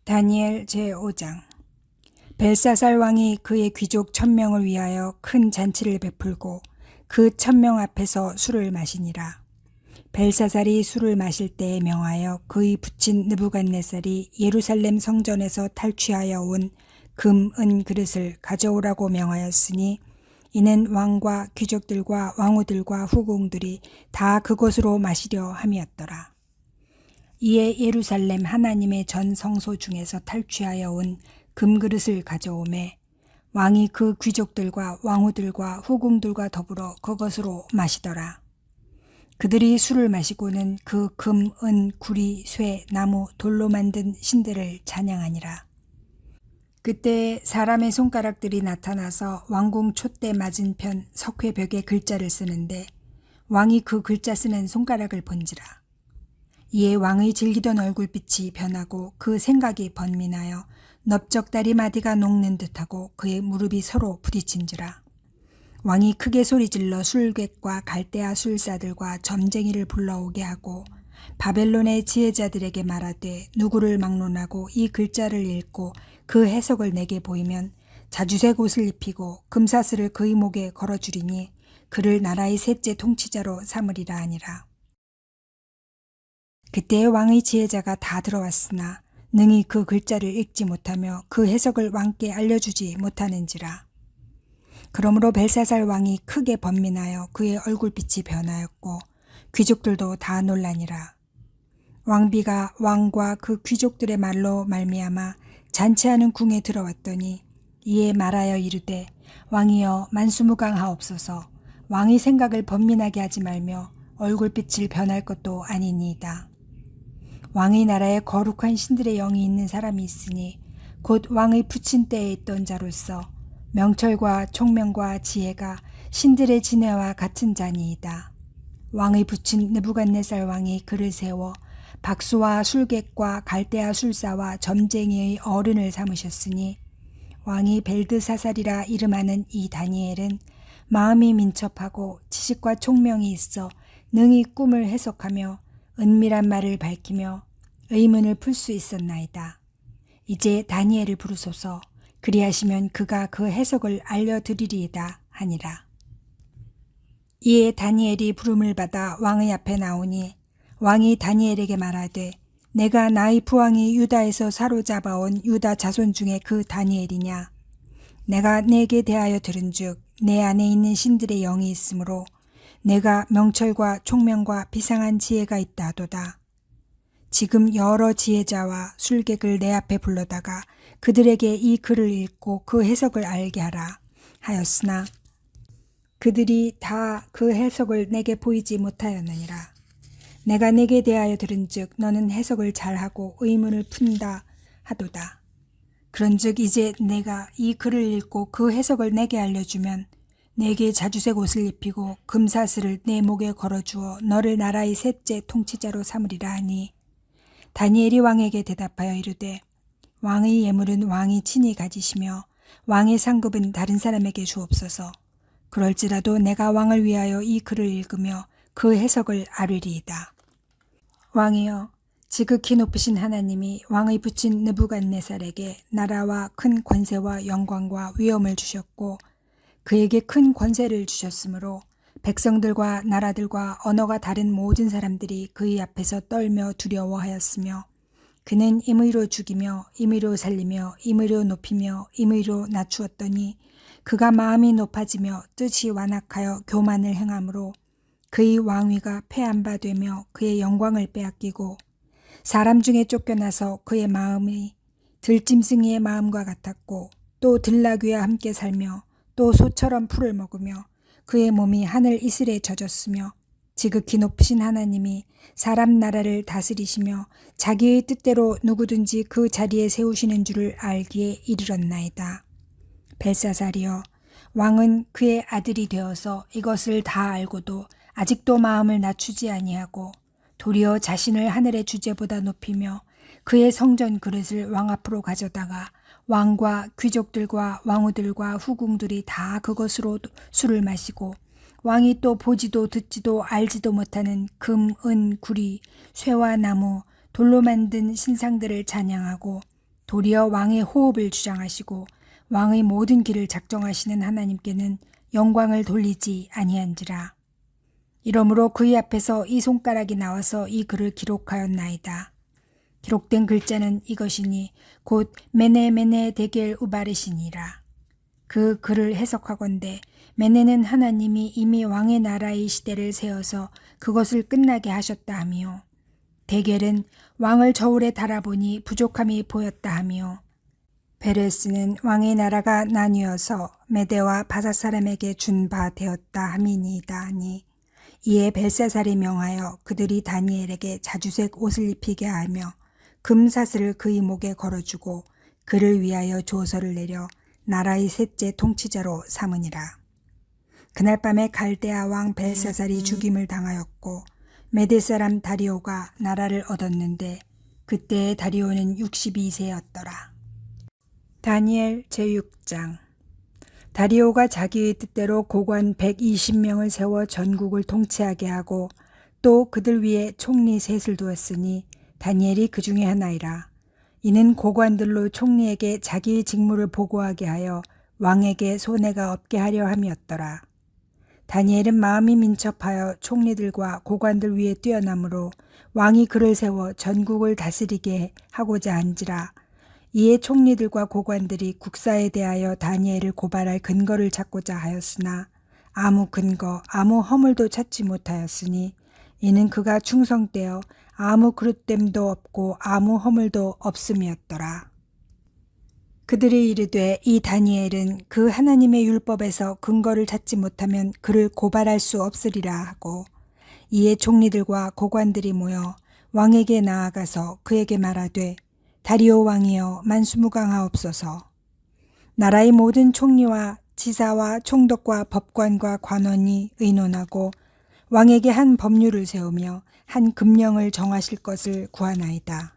다니엘 제5장. 벨사살 왕이 그의 귀족 1000명을 위하여 큰 잔치를 베풀고 그 1000명 앞에서 술을 마시니라. 벨사살이 술을 마실 때에 명하여 그의 부친 느부갓네살이 예루살렘 성전에서 탈취하여 온 금, 은 그릇을 가져오라고 명하였으니 이는 왕과 귀족들과 왕후들과 후궁들이 다 그곳으로 마시려 함이었더라. 이에 예루살렘 하나님의 전 성소 중에서 탈취하여 온 금그릇을 가져오매 왕이 그 귀족들과 왕후들과 후궁들과 더불어 그것으로 마시더라. 그들이 술을 마시고는 그 금, 은, 구리, 쇠, 나무, 돌로 만든 신들을 찬양하니라. 그때 사람의 손가락들이 나타나서 왕궁 촛대 맞은편 석회벽에 글자를 쓰는데 왕이 그 글자 쓰는 손가락을 본지라. 이에 왕의 즐기던 얼굴빛이 변하고 그 생각이 번민하여 넓적다리 마디가 녹는 듯하고 그의 무릎이 서로 부딪힌지라. 왕이 크게 소리질러 술객과 갈대아 술사들과 점쟁이를 불러오게 하고 바벨론의 지혜자들에게 말하되 누구를 막론하고 이 글자를 읽고 그 해석을 내게 보이면 자주색 옷을 입히고 금사슬을 그의 목에 걸어주리니 그를 나라의 셋째 통치자로 삼으리라 하니라. 그때 왕의 지혜자가 다 들어왔으나 능히 그 글자를 읽지 못하며 그 해석을 왕께 알려주지 못하는지라. 그러므로 벨사살 왕이 크게 번민하여 그의 얼굴빛이 변하였고 귀족들도 다 놀라니라. 왕비가 왕과 그 귀족들의 말로 말미암아 잔치하는 궁에 들어왔더니 이에 말하여 이르되 왕이여 만수무강하옵소서. 왕의 생각을 번민하게 하지 말며 얼굴빛을 변할 것도 아니니이다. 왕의 나라에 거룩한 신들의 영이 있는 사람이 있으니 곧 왕의 부친 때에 있던 자로서 명철과 총명과 지혜가 신들의 지혜와 같은 자니이다. 왕의 부친 느부갓네살 왕이 그를 세워 박수와 술객과 갈대아 술사와 점쟁이의 어른을 삼으셨으니 왕이 벨드사살이라 이름하는 이 다니엘은 마음이 민첩하고 지식과 총명이 있어 능히 꿈을 해석하며 은밀한 말을 밝히며 의문을 풀 수 있었나이다. 이제 다니엘을 부르소서. 그리하시면 그가 그 해석을 알려드리리이다 하니라. 이에 다니엘이 부름을 받아 왕의 앞에 나오니 왕이 다니엘에게 말하되 내가 나의 부왕이 유다에서 사로잡아온 유다 자손 중에 그 다니엘이냐. 내가 내게 대하여 들은즉 내 안에 있는 신들의 영이 있으므로 내가 명철과 총명과 비상한 지혜가 있다 하도다. 지금 여러 지혜자와 술객을 내 앞에 불러다가 그들에게 이 글을 읽고 그 해석을 알게 하라 하였으나 그들이 다 그 해석을 내게 보이지 못하였느니라. 내가 내게 대하여 들은즉 너는 해석을 잘하고 의문을 푼다 하도다. 그런즉 이제 내가 이 글을 읽고 그 해석을 내게 알려주면 내게 자주색 옷을 입히고 금사슬을 내 목에 걸어주어 너를 나라의 셋째 통치자로 삼으리라 하니 다니엘이 왕에게 대답하여 이르되 왕의 예물은 왕이 친히 가지시며 왕의 상급은 다른 사람에게 주옵소서. 그럴지라도 내가 왕을 위하여 이 글을 읽으며 그 해석을 아뢰리이다. 왕이여, 지극히 높으신 하나님이 왕의 부친 느부갓네살에게 나라와 큰 권세와 영광과 위엄을 주셨고 그에게 큰 권세를 주셨으므로 백성들과 나라들과 언어가 다른 모든 사람들이 그의 앞에서 떨며 두려워하였으며 그는 임의로 죽이며 임의로 살리며 임의로 높이며 임의로 낮추었더니 그가 마음이 높아지며 뜻이 완악하여 교만을 행함으로 그의 왕위가 패한 바 되며 그의 영광을 빼앗기고 사람 중에 쫓겨나서 그의 마음이 들짐승이의 마음과 같았고 또 들나귀와 함께 살며 또 소처럼 풀을 먹으며 그의 몸이 하늘 이슬에 젖었으며 지극히 높으신 하나님이 사람 나라를 다스리시며 자기의 뜻대로 누구든지 그 자리에 세우시는 줄을 알기에 이르렀나이다. 벨사살이여, 왕은 그의 아들이 되어서 이것을 다 알고도 아직도 마음을 낮추지 아니하고 도리어 자신을 하늘의 주제보다 높이며 그의 성전 그릇을 왕 앞으로 가져다가 왕과 귀족들과 왕후들과 후궁들이 다 그것으로 술을 마시고 왕이 또 보지도 듣지도 알지도 못하는 금, 은, 구리, 쇠와 나무, 돌로 만든 신상들을 찬양하고 도리어 왕의 호흡을 주장하시고 왕의 모든 길을 작정하시는 하나님께는 영광을 돌리지 아니한지라. 이러므로 그의 앞에서 이 손가락이 나와서 이 글을 기록하였나이다. 기록된 글자는 이것이니 곧 메네 데겔 우바르시니라. 그 글을 해석하건대 메네는 하나님이 이미 왕의 나라의 시대를 세워서 그것을 끝나게 하셨다 하며, 데겔은 왕을 저울에 달아보니 부족함이 보였다 하며, 베레스는 왕의 나라가 나뉘어서 메대와 바사 사람에게 준 바 되었다 함이니이다 하니, 이에 벨사살이 명하여 그들이 다니엘에게 자주색 옷을 입히게 하며 금사슬을 그의 목에 걸어주고 그를 위하여 조서를 내려 나라의 셋째 통치자로 삼으니라. 그날 밤에 갈대아 왕 벨사살이 죽임을 당하였고 메대 사람 다리오가 나라를 얻었는데 그때의 다리오는 62세였더라. 다니엘 제6장. 다리오가 자기의 뜻대로 고관 120명을 세워 전국을 통치하게 하고 또 그들 위에 총리 셋을 두었으니 다니엘이 그 중에 하나이라. 이는 고관들로 총리에게 자기의 직무를 보고하게 하여 왕에게 손해가 없게 하려 함이었더라. 다니엘은 마음이 민첩하여 총리들과 고관들 위에 뛰어나므로 왕이 그를 세워 전국을 다스리게 하고자 한지라. 이에 총리들과 고관들이 국사에 대하여 다니엘을 고발할 근거를 찾고자 하였으나 아무 근거, 아무 허물도 찾지 못하였으니 이는 그가 충성되어 아무 그릇됨도 없고 아무 허물도 없음이었더라. 그들이 이르되 이 다니엘은 그 하나님의 율법에서 근거를 찾지 못하면 그를 고발할 수 없으리라 하고, 이에 총리들과 고관들이 모여 왕에게 나아가서 그에게 말하되, 다리오 왕이여 만수무강하옵소서. 나라의 모든 총리와 지사와 총독과 법관과 관원이 의논하고 왕에게 한 법률을 세우며 한 금령을 정하실 것을 구하나이다.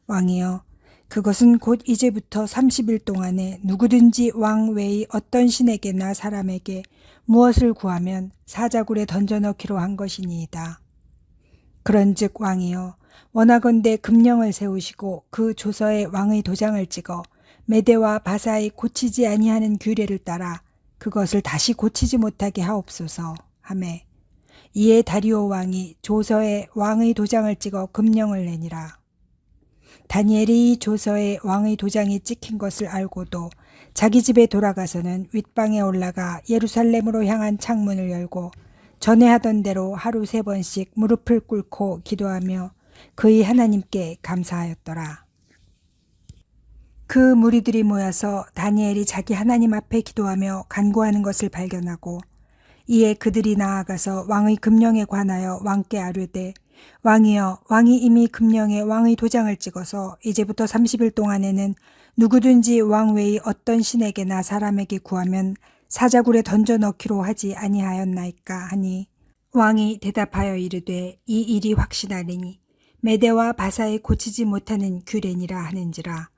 왕이여, 그것은 곧 이제부터 30일 동안에 누구든지 왕 외의 어떤 신에게나 사람에게 무엇을 구하면 사자굴에 던져넣기로 한 것이니이다. 그런즉 왕이여, 원하건대 금령을 세우시고 그 조서에 왕의 도장을 찍어 메대와 바사의 고치지 아니하는 규례를 따라 그것을 다시 고치지 못하게 하옵소서 하매, 이에 다리오 왕이 조서에 왕의 도장을 찍어 금령을 내니라. 다니엘이 이 조서에 왕의 도장이 찍힌 것을 알고도 자기 집에 돌아가서는 윗방에 올라가 예루살렘으로 향한 창문을 열고 전에 하던 대로 하루 3번씩 무릎을 꿇고 기도하며 그의 하나님께 감사하였더라. 그 무리들이 모여서 다니엘이 자기 하나님 앞에 기도하며 간구하는 것을 발견하고, 이에 그들이 나아가서 왕의 금령에 관하여 왕께 아뢰되, 왕이여, 왕이 이미 금령에 왕의 도장을 찍어서 이제부터 30일 동안에는 누구든지 왕 외의 어떤 신에게나 사람에게 구하면 사자굴에 던져 넣기로 하지 아니하였나이까 하니, 왕이 대답하여 이르되 이 일이 확신하리니 메대와 바사에 고치지 못하는 규례니라 하는지라.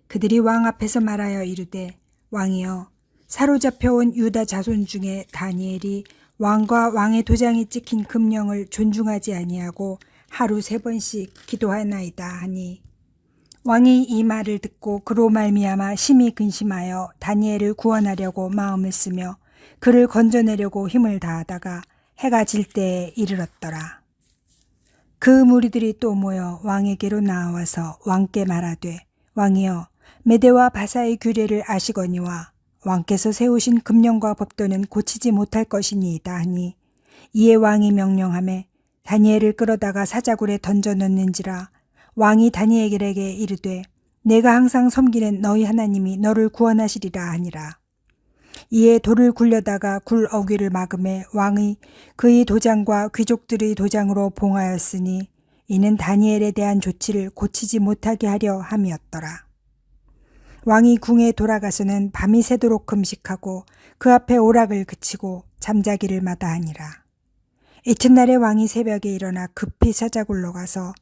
그들이 왕 앞에서 말하여 이르되, 왕이여, 사로잡혀온 유다 자손 중에 다니엘이 왕과 왕의 도장이 찍힌 금령을 존중하지 아니하고 하루 3번씩 기도하나이다 하니, 왕이 이 말을 듣고 그로 말미암아 심히 근심하여 다니엘을 구원하려고 마음을 쓰며 그를 건져내려고 힘을 다하다가 해가 질 때에 이르렀더라. 그 무리들이 또 모여 왕에게로 나와서 왕께 말하되, 왕이여, 메대와 바사의 규례를 아시거니와 왕께서 세우신 금령과 법도는 고치지 못할 것이니이다 하니, 이에 왕이 명령하매 다니엘을 끌어다가 사자굴에 던져 넣는지라. 왕이 다니엘에게 이르되 내가 항상 섬기는 너희 하나님이 너를 구원하시리라 하니라. 이에 돌을 굴려다가 굴 어귀를 막음에 왕이 그의 도장과 귀족들의 도장으로 봉하였으니 이는 다니엘에 대한 조치를 고치지 못하게 하려 함이었더라. 왕이 궁에 돌아가서는 밤이 새도록 금식하고 그 앞에 오락을 그치고 잠자기를 마다하니라. 이튿날에 왕이 새벽에 일어나 급히 사자굴로 가서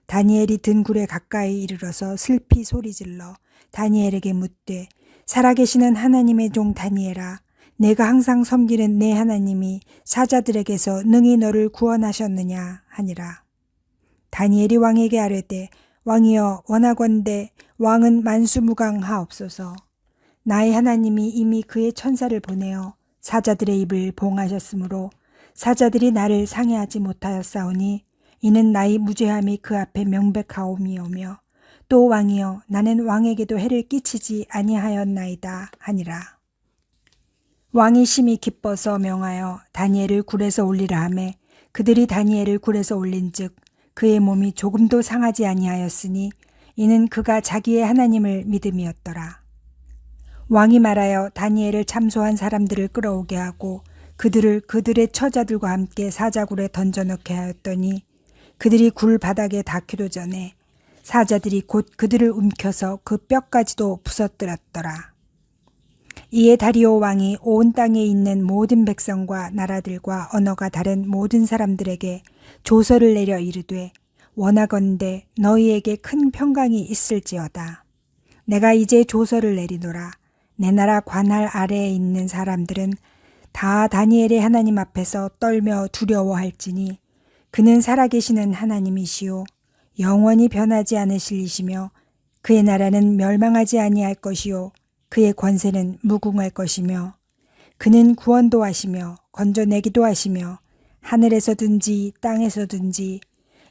다니엘이 든 굴에 가까이 이르러서 슬피 소리질러 다니엘에게 묻되, 살아계시는 하나님의 종 다니엘아, 내가 항상 섬기는 내 하나님이 사자들에게서 능히 너를 구원하셨느냐 하니라. 다니엘이 왕에게 아뢰되, 왕이여, 원하건대 왕은 만수무강하옵소서. 나의 하나님이 이미 그의 천사를 보내어 사자들의 입을 봉하셨으므로 사자들이 나를 상해하지 못하였사오니 이는 나의 무죄함이 그 앞에 명백하오미오며 또 왕이여 나는 왕에게도 해를 끼치지 아니하였나이다 하니라. 왕이 심히 기뻐서 명하여 다니엘을 굴에서 올리라 하매 그들이 다니엘을 굴에서 올린즉 그의 몸이 조금도 상하지 아니하였으니 이는 그가 자기의 하나님을 믿음이었더라. 왕이 말하여 다니엘을 참소한 사람들을 끌어오게 하고 그들을 그들의 처자들과 함께 사자굴에 던져넣게 하였더니 그들이 굴 바닥에 닿기도 전에 사자들이 곧 그들을 움켜서 그 뼈까지도 부서뜨렸더라. 이에 다리오 왕이 온 땅에 있는 모든 백성과 나라들과 언어가 다른 모든 사람들에게 조서를 내려 이르되 원하건대 너희에게 큰 평강이 있을지어다. 내가 이제 조서를 내리노라. 내 나라 관할 아래에 있는 사람들은 다 다니엘의 하나님 앞에서 떨며 두려워할지니 그는 살아계시는 하나님이시요 영원히 변하지 않으실 이시며 그의 나라는 멸망하지 아니할 것이요 그의 권세는 무궁할 것이며 그는 구원도 하시며 건져내기도 하시며 하늘에서든지 땅에서든지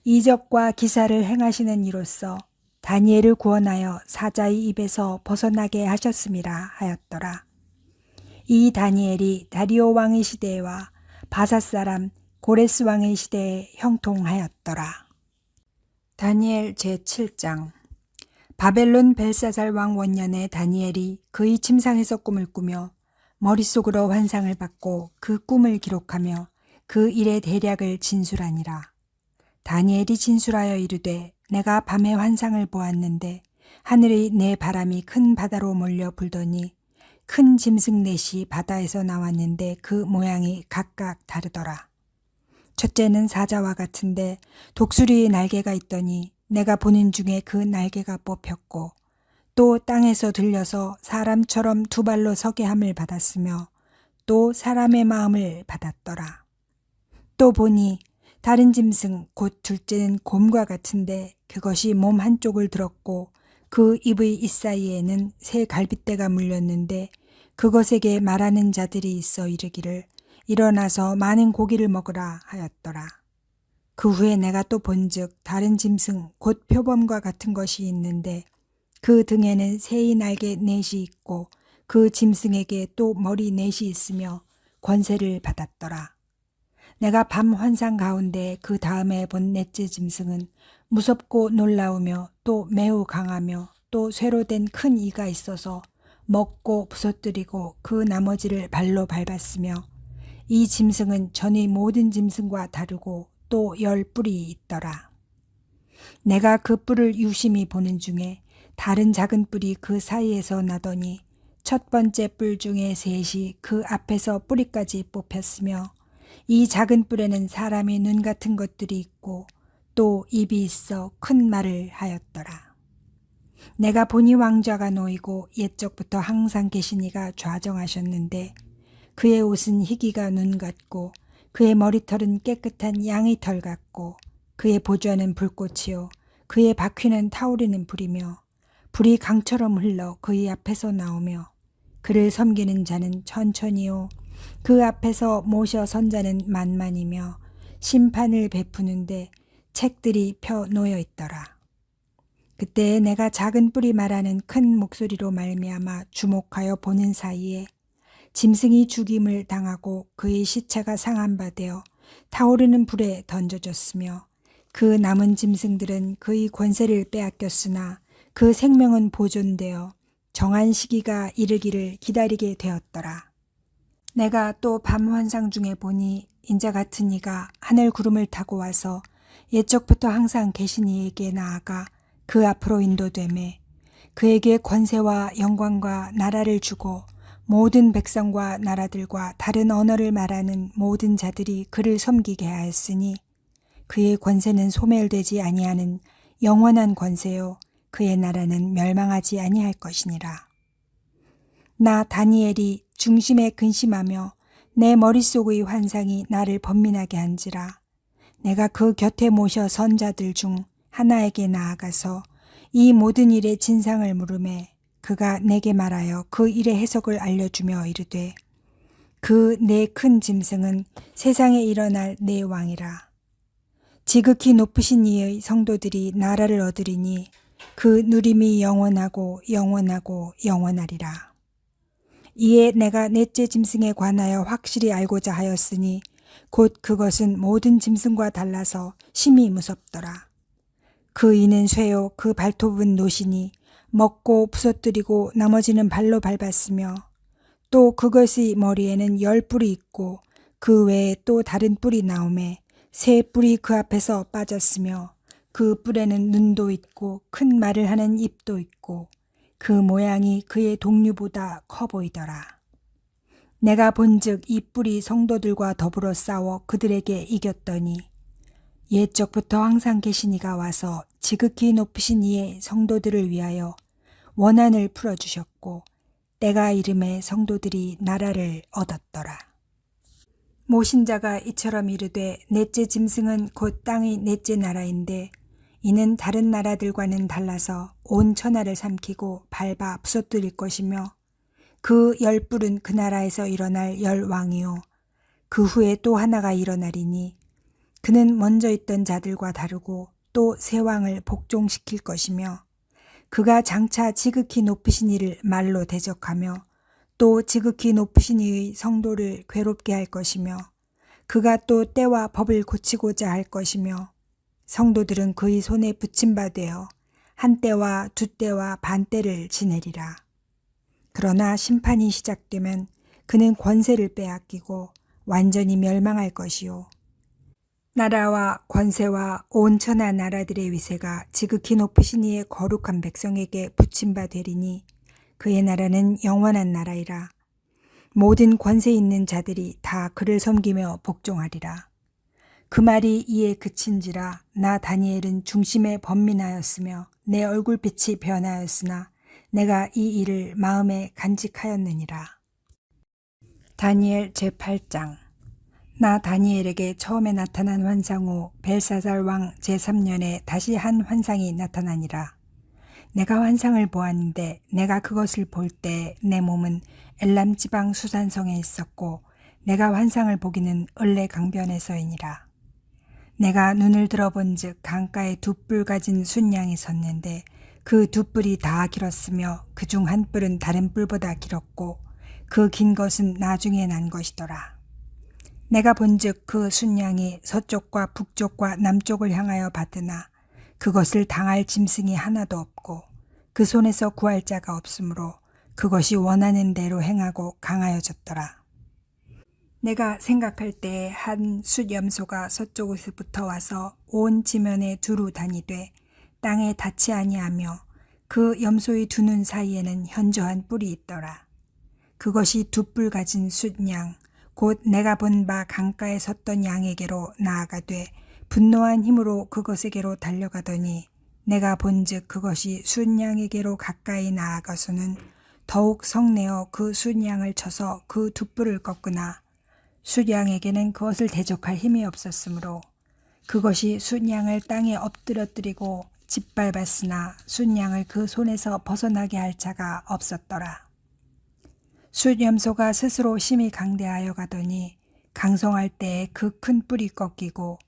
이적과 기사를 행하시는 이로써 다니엘을 구원하여 사자의 입에서 벗어나게 하셨음이라 하였더라. 이 다니엘이 다리오 왕의 시대와 바사 사람 고레스 왕의 시대에 형통하였더라. 다니엘 제7장. 바벨론 벨사살 왕 원년에 다니엘이 그의 침상에서 꿈을 꾸며 머릿속으로 환상을 받고 그 꿈을 기록하며 그 일의 대략을 진술하니라. 다니엘이 진술하여 이르되 내가 밤에 환상을 보았는데 하늘의 네 바람이 큰 바다로 몰려 불더니 큰 짐승 넷이 바다에서 나왔는데 그 모양이 각각 다르더라. 첫째는 사자와 같은데 독수리의 날개가 있더니 내가 보는 중에 그 날개가 뽑혔고 또 땅에서 들려서 사람처럼 두 발로 서게 함을 받았으며 또 사람의 마음을 받았더라. 또 보니 다른 짐승 곧 둘째는 곰과 같은데 그것이 몸 한쪽을 들었고 그 입의 잇사이에는 새 갈빗대가 물렸는데 그것에게 말하는 자들이 있어 이르기를 일어나서 많은 고기를 먹으라 하였더라. 그 후에 내가 또 본즉 다른 짐승 곧 표범과 같은 것이 있는데 그 등에는 새의 날개 넷이 있고 그 짐승에게 또 머리 넷이 있으며 권세를 받았더라. 내가 밤 환상 가운데 그 다음에 본 넷째 짐승은 무섭고 놀라우며 또 매우 강하며 또 쇠로 된 큰 이가 있어서 먹고 부서뜨리고 그 나머지를 발로 밟았으며 이 짐승은 전의 모든 짐승과 다르고 또 10뿔이 있더라. 내가 그 뿔을 유심히 보는 중에 다른 작은 뿔이 그 사이에서 나더니 첫 번째 뿔 중에 셋이 그 앞에서 뿌리까지 뽑혔으며 이 작은 뿔에는 사람의 눈 같은 것들이 있고 또 입이 있어 큰 말을 하였더라. 내가 보니 왕좌가 놓이고 옛적부터 항상 계신 이가 좌정하셨는데 그의 옷은 희기가 눈 같고 그의 머리털은 깨끗한 양의 털 같고 그의 보좌는 불꽃이요 그의 바퀴는 타오르는 불이며 불이 강처럼 흘러 그의 앞에서 나오며 그를 섬기는 자는 천천히요 그 앞에서 모셔 선 자는 만만이며 심판을 베푸는데 책들이 펴 놓여 있더라. 그때 내가 작은 뿔이 말하는 큰 목소리로 말미암아 주목하여 보는 사이에 짐승이 죽임을 당하고 그의 시체가 상한 바 되어 타오르는 불에 던져졌으며 그 남은 짐승들은 그의 권세를 빼앗겼으나 그 생명은 보존되어 정한 시기가 이르기를 기다리게 되었더라. 내가 또 밤 환상 중에 보니 인자 같은 이가 하늘 구름을 타고 와서 옛적부터 항상 계신 이에게 나아가 그 앞으로 인도되매 그에게 권세와 영광과 나라를 주고 모든 백성과 나라들과 다른 언어를 말하는 모든 자들이 그를 섬기게 하였으니 그의 권세는 소멸되지 아니하는 영원한 권세요 그의 나라는 멸망하지 아니할 것이니라. 나 다니엘이 중심에 근심하며 내 머릿속의 환상이 나를 번민하게 한지라. 내가 그 곁에 모셔 선 자들 중 하나에게 나아가서 이 모든 일의 진상을 물음에 그가 내게 말하여 그 일의 해석을 알려주며 이르되 그 네 큰 짐승은 세상에 일어날 네 왕이라. 지극히 높으신 이의 성도들이 나라를 얻으리니 그 누림이 영원하고 영원하고 영원하리라. 이에 내가 넷째 짐승에 관하여 확실히 알고자 하였으니 곧 그것은 모든 짐승과 달라서 심히 무섭더라. 그 이는 쇠요 그 발톱은 노시니 먹고 부서뜨리고 나머지는 발로 밟았으며 또 그것의 머리에는 10뿔이 있고 그 외에 또 다른 뿔이 나오매 새 뿔이 그 앞에서 빠졌으며 그 뿔에는 눈도 있고 큰 말을 하는 입도 있고 그 모양이 그의 동류보다 커 보이더라. 내가 본즉 이 뿔이 성도들과 더불어 싸워 그들에게 이겼더니 옛적부터 항상 계신 이가 와서 지극히 높으신 이의 성도들을 위하여 원한을 풀어주셨고 때가 이름에 성도들이 나라를 얻었더라. 모신자가 이처럼 이르되 넷째 짐승은 곧 땅의 넷째 나라인데 이는 다른 나라들과는 달라서 온 천하를 삼키고 밟아 부서뜨릴 것이며 그 10뿔은 그 나라에서 일어날 10왕이요 그 후에 또 하나가 일어나리니 그는 먼저 있던 자들과 다르고 또 새 왕을 복종시킬 것이며 그가 장차 지극히 높으신 이를 말로 대적하며 또 지극히 높으신 이의 성도를 괴롭게 할 것이며 그가 또 때와 법을 고치고자 할 것이며 성도들은 그의 손에 붙임 바 되어 한 때와 두 때와 반 때를 지내리라. 그러나 심판이 시작되면 그는 권세를 빼앗기고 완전히 멸망할 것이요 나라와 권세와 온 천하 나라들의 위세가 지극히 높으신 이의 거룩한 백성에게 붙임 바 되리니 그의 나라는 영원한 나라이라. 모든 권세 있는 자들이 다 그를 섬기며 복종하리라. 그 말이 이에 그친지라 나 다니엘은 중심에 번민하였으며 내 얼굴빛이 변하였으나 내가 이 일을 마음에 간직하였느니라. 다니엘 제8장. 나 다니엘에게 처음에 나타난 환상 후 벨사살 왕 제3년에 다시 한 환상이 나타나니라. 내가 환상을 보았는데 내가 그것을 볼 때 내 몸은 엘람 지방 수산성에 있었고 내가 환상을 보기는 을레 강변에서이니라. 내가 눈을 들어본즉 강가에 2뿔 가진 순양이 섰는데 그 2뿔이 다 길었으며 그중 한 뿔은 다른 뿔보다 길었고 그 긴 것은 나중에 난 것이더라. 내가 본즉 그 순양이 서쪽과 북쪽과 남쪽을 향하여 받으나 그것을 당할 짐승이 하나도 없고 그 손에서 구할 자가 없으므로 그것이 원하는 대로 행하고 강하여졌더라. 내가 생각할 때에 한 숫염소가 서쪽에서부터 와서 온 지면에 두루 다니되 땅에 닿지 아니하며 그 염소의 두 눈 사이에는 현저한 뿔이 있더라. 그것이 2뿔 가진 숫양 곧 내가 본 바 강가에 섰던 양에게로 나아가되 분노한 힘으로 그것에게로 달려가더니 내가 본즉 그것이 숫양에게로 가까이 나아가서는 더욱 성내어 그 숫양을 쳐서 그 2뿔을 꺾으나 숫양에게는 그것을 대적할 힘이 없었으므로 그것이 숫양을 땅에 엎드러뜨리고 짓밟았으나 숫양을 그 손에서 벗어나게 할 자가 없었더라. 숫염소가 스스로 심히 강대하여 가더니 강성할 때에 그 큰 뿔이 꺾이고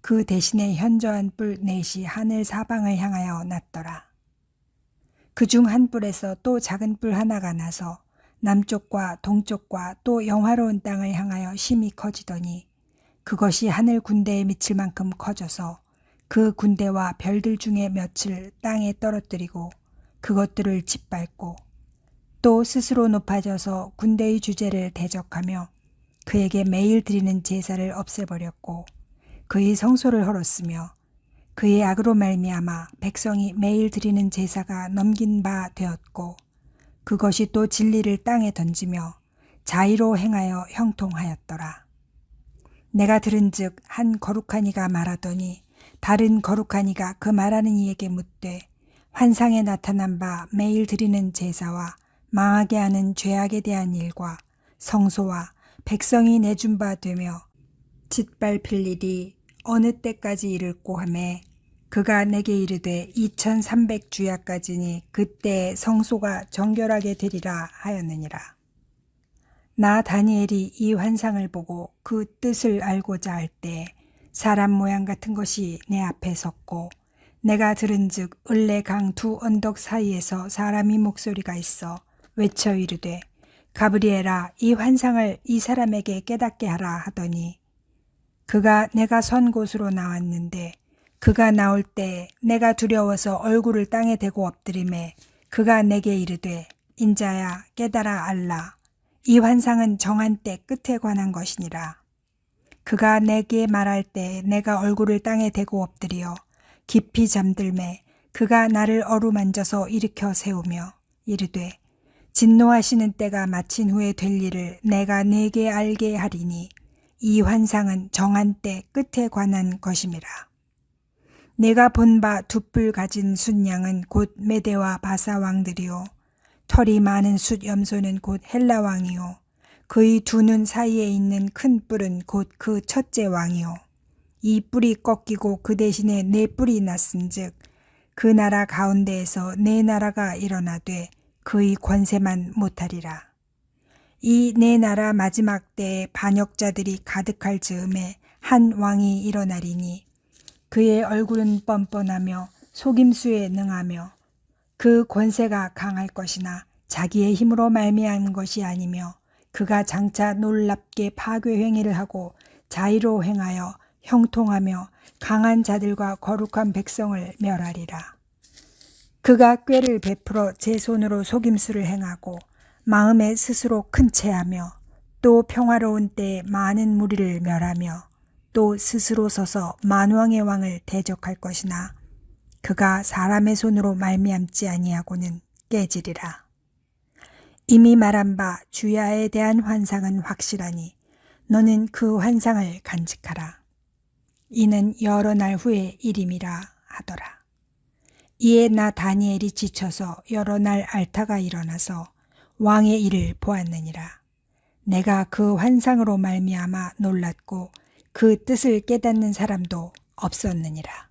그 대신에 현저한 뿔 넷이 하늘 사방을 향하여 났더라. 그중 한 뿔에서 또 작은 뿔 하나가 나서 남쪽과 동쪽과 또 영화로운 땅을 향하여 심히 커지더니 그것이 하늘 군대에 미칠 만큼 커져서 그 군대와 별들 중에 몇을 땅에 떨어뜨리고 그것들을 짓밟고 또 스스로 높아져서 군대의 주제를 대적하며 그에게 매일 드리는 제사를 없애버렸고 그의 성소를 헐었으며 그의 악으로 말미암아 백성이 매일 드리는 제사가 넘긴 바 되었고 그것이 또 진리를 땅에 던지며 자의로 행하여 형통하였더라. 내가 들은즉 한 거룩한 이가 말하더니 다른 거룩한 이가 그 말하는 이에게 묻되 환상에 나타난 바 매일 드리는 제사와 망하게 하는 죄악에 대한 일과 성소와 백성이 내준 바 되며 짓밟힐 일이 어느 때까지 이를꼬 하매 그가 내게 이르되 2300주야까지니 그때 성소가 정결하게 되리라 하였느니라. 나 다니엘이 이 환상을 보고 그 뜻을 알고자 할 때 사람 모양 같은 것이 내 앞에 섰고 내가 들은즉 을레 강 두 언덕 사이에서 사람이 목소리가 있어 외쳐 이르되 가브리엘아 이 환상을 이 사람에게 깨닫게 하라 하더니 그가 내가 선 곳으로 나왔는데 그가 나올 때 내가 두려워서 얼굴을 땅에 대고 엎드리매 그가 내게 이르되 인자야 깨달아 알라 이 환상은 정한 때 끝에 관한 것이니라. 그가 내게 말할 때 내가 얼굴을 땅에 대고 엎드려 깊이 잠들매 그가 나를 어루만져서 일으켜 세우며 이르되 진노하시는 때가 마친 후에 될 일을 내가 네게 알게 하리니 이 환상은 정한 때 끝에 관한 것임이라. 내가 본 바 두 뿔 가진 숫양은 곧 메대와 바사 왕들이요 털이 많은 숫 염소는 곧 헬라 왕이요 그의 두 눈 사이에 있는 큰 뿔은 곧 그 첫째 왕이요 이 뿔이 꺾이고 그 대신에 네 뿔이 났은즉 그 나라 가운데에서 네 나라가 일어나되 그의 권세만 못하리라. 이 네 나라 마지막 때에 반역자들이 가득할 즈음에 한 왕이 일어나리니 그의 얼굴은 뻔뻔하며 속임수에 능하며 그 권세가 강할 것이나 자기의 힘으로 말미암은 것이 아니며 그가 장차 놀랍게 파괴 행위를 하고 자의로 행하여 형통하며 강한 자들과 거룩한 백성을 멸하리라. 그가 꾀를 베풀어 제 손으로 속임수를 행하고 마음에 스스로 큰 체하며 또 평화로운 때에 많은 무리를 멸하며 또 스스로 서서 만왕의 왕을 대적할 것이나 그가 사람의 손으로 말미암지 아니하고는 깨지리라. 이미 말한 바 주야에 대한 환상은 확실하니 너는 그 환상을 간직하라. 이는 여러 날 후의 일임이라 하더라. 이에 나 다니엘이 지쳐서 여러 날 앓다가 일어나서 왕의 일을 보았느니라. 내가 그 환상으로 말미암아 놀랐고 그 뜻을 깨닫는 사람도 없었느니라.